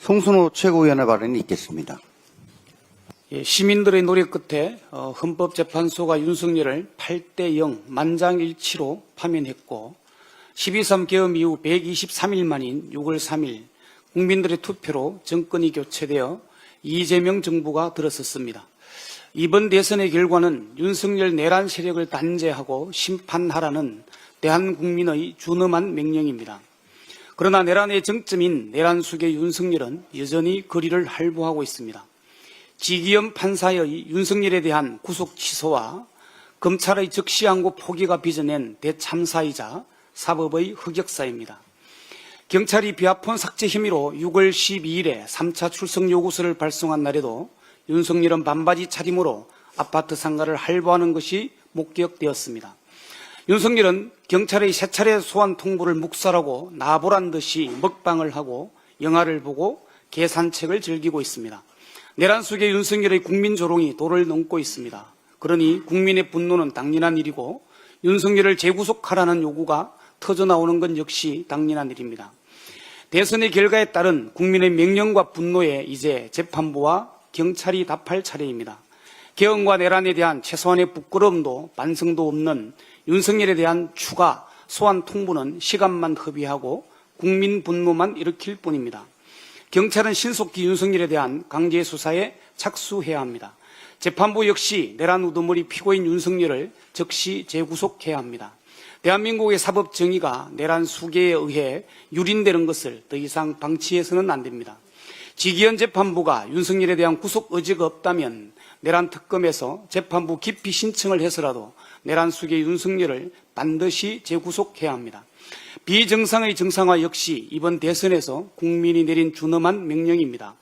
송순호 최고위원의 발언이 있겠습니다. 예, 시민들의 노력 끝에 헌법재판소가 윤석열을 8대0 만장일치로 파면했고 12.3 계엄 이후 123일 만인 6월 3일 국민들의 투표로 정권이 교체되어 이재명 정부가 들어섰습니다. 이번 대선의 결과는 윤석열 내란 세력을 단죄하고 심판하라는 대한국민의 준엄한 명령입니다. 그러나 내란의 정점인 내란숙의 윤석열은 여전히 거리를 할부하고 있습니다. 지기현 판사의 윤석열에 대한 구속 취소와 검찰의 적시항고 포기가 빚어낸 대참사이자 사법의 흑역사입니다. 경찰이 비아폰 삭제 혐의로 6월 12일에 3차 출석 요구서를 발송한 날에도 윤석열은 반바지 차림으로 아파트 상가를 할부하는 것이 목격되었습니다. 윤석열은 경찰의 세 차례 소환 통보를 묵살하고 나보란 듯이 먹방을 하고 영화를 보고 계산책을 즐기고 있습니다. 내란 속의 윤석열의 국민 조롱이 도를 넘고 있습니다. 그러니 국민의 분노는 당연한 일이고 윤석열을 재구속하라는 요구가 터져나오는 건 역시 당연한 일입니다. 대선의 결과에 따른 국민의 명령과 분노에 이제 재판부와 경찰이 답할 차례입니다. 개헌과 내란에 대한 최소한의 부끄러움도 반성도 없는 윤석열에 대한 추가 소환 통보는 시간만 허비하고 국민 분노만 일으킬 뿐입니다. 경찰은 신속히 윤석열에 대한 강제 수사에 착수해야 합니다. 재판부 역시 내란 우두머리 피고인 윤석열을 즉시 재구속해야 합니다. 대한민국의 사법 정의가 내란 수계에 의해 유린되는 것을 더 이상 방치해서는 안 됩니다. 지기현 재판부가 윤석열에 대한 구속 의지가 없다면 내란 특검에서 재판부 기피 신청을 해서라도 내란 수계 윤석열을 반드시 재구속해야 합니다. 비정상의 정상화 역시 이번 대선에서 국민이 내린 준엄한 명령입니다.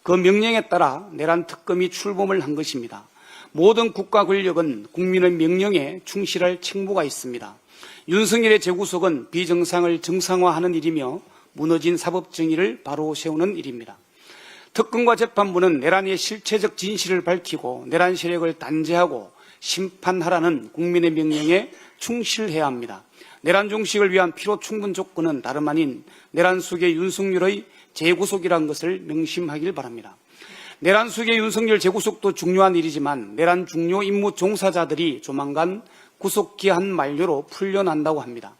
그 명령에 따라 내란 특검이 출범을 한 것입니다. 모든 국가 권력은 국민의 명령에 충실할 책무가 있습니다. 윤석열의 재구속은 비정상을 정상화하는 일이며 무너진 사법 정의를 바로 세우는 일입니다. 특검과 재판부는 내란의 실체적 진실을 밝히고 내란 세력을 단죄하고 심판하라는 국민의 명령에 충실해야 합니다. 내란 종식을 위한 필요 충분 조건은 다름 아닌 내란 속의 윤석열의 재구속이라는 것을 명심하길 바랍니다. 내란 속의 윤석열 재구속도 중요한 일이지만 내란 중요 임무 종사자들이 조만간 구속기한 만료로 풀려난다고 합니다.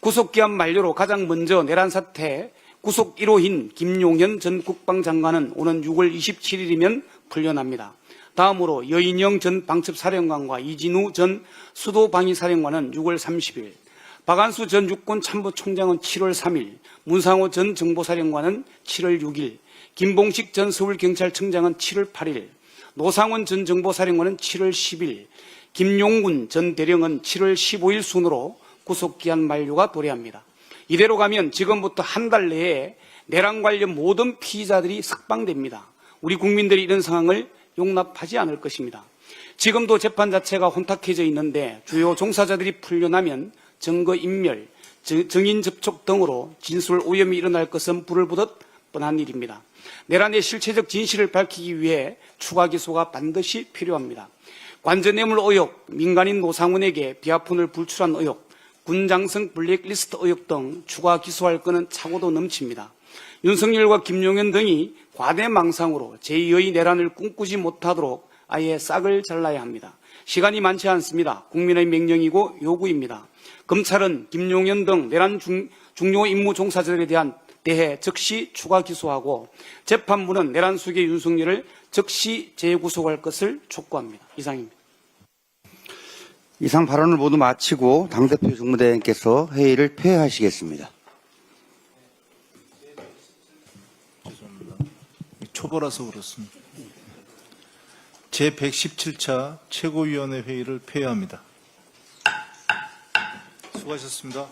구속기한 만료로 가장 먼저 내란 사태 구속 1호인 김용현 전 국방장관은 오는 6월 27일이면 풀려납니다. 다음으로 여인영 전 방첩사령관과 이진우 전 수도방위사령관은 6월 30일, 박안수 전 육군참모총장은 7월 3일, 문상호 전 정보사령관은 7월 6일, 김봉식 전 서울경찰청장은 7월 8일, 노상원 전 정보사령관은 7월 10일, 김용군 전 대령은 7월 15일 순으로 구속기한 만료가 도래합니다. 이대로 가면 지금부터 한 달 내에 내란 관련 모든 피의자들이 석방됩니다. 우리 국민들이 이런 상황을 용납하지 않을 것입니다. 지금도 재판 자체가 혼탁해져 있는데 주요 종사자들이 풀려나면 증거인멸, 증인 접촉 등으로 진술 오염이 일어날 것은 불을 보듯 뻔한 일입니다. 내란의 실체적 진실을 밝히기 위해 추가 기소가 반드시 필요합니다. 관저뇌물 의혹, 민간인 노상훈에게 비하폰을 불출한 의혹, 군장성 블랙리스트 의혹 등 추가 기소할 건은 차고도 넘칩니다. 윤석열과 김용현 등이 과대망상으로 제2의 내란을 꿈꾸지 못하도록 아예 싹을 잘라야 합니다. 시간이 많지 않습니다. 국민의 명령이고 요구입니다. 검찰은 김용현 등 내란 중요 임무 종사자들에 대해 즉시 추가 기소하고 재판부는 내란 수계 윤석열을 즉시 재구속할 것을 촉구합니다. 이상입니다. 이상 발언을 모두 마치고 당대표 정무대행께서 회의를 폐하시겠습니다. 죄송합니다. 초보라서 그렇습니다. 제117차 최고위원회 회의를 폐하합니다. 수고하셨습니다.